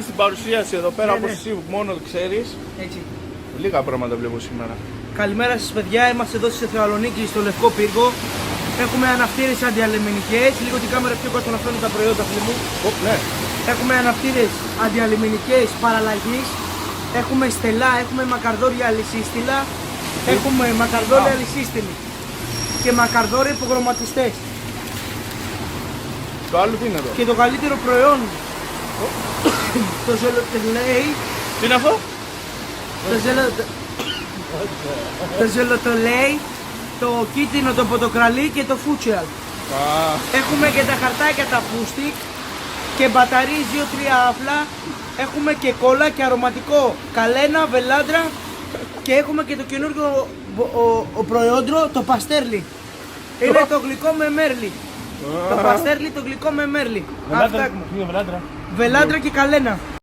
Στην παρουσίαση εδώ πέρα, όπως εσύ μόνο ξέρεις, Έτσι. λίγα πράγματα βλέπω σήμερα. Καλημέρα σας παιδιά, είμαστε εδώ στη Θεσσαλονίκη στο Λευκό Πύργο. Έχουμε αναπτήρες αντιαλιμινικές, λίγο την κάμερα πιο κάτω να φαίνουν τα προϊόντα φίλοι μου. Ναι. Έχουμε αναπτήρες αντιαλιμινικές παραλλαγής. Έχουμε στελά, έχουμε μακαρδόρια αλυσίστηλα. Έχουμε μακαρδόρια αλυσίστηλη και μακαρδόρια υπογραμματιστές. Το άλλο τι είναι εδώ? Και το καλύτερο προϊόν, το ζελοτελέι. Τι είναι αυτό? Το ζελοτολέι, το κίτρινο, το πορτοκαλί και το φούτσιαλ. Έχουμε και τα χαρτάκια, τα φούστικ και μπαταρίες 2-3 άφλα. Έχουμε και κόλλα και αρωματικό καλένα, βελάντρα και έχουμε και το καινούργιο προϊόντρο, το παστέρλι. Είναι το γλυκό με μέρλι. Το παστέρλι, το γλυκό με μέρλι. Αυτά έχουμε. Βελάντρα και καλένα.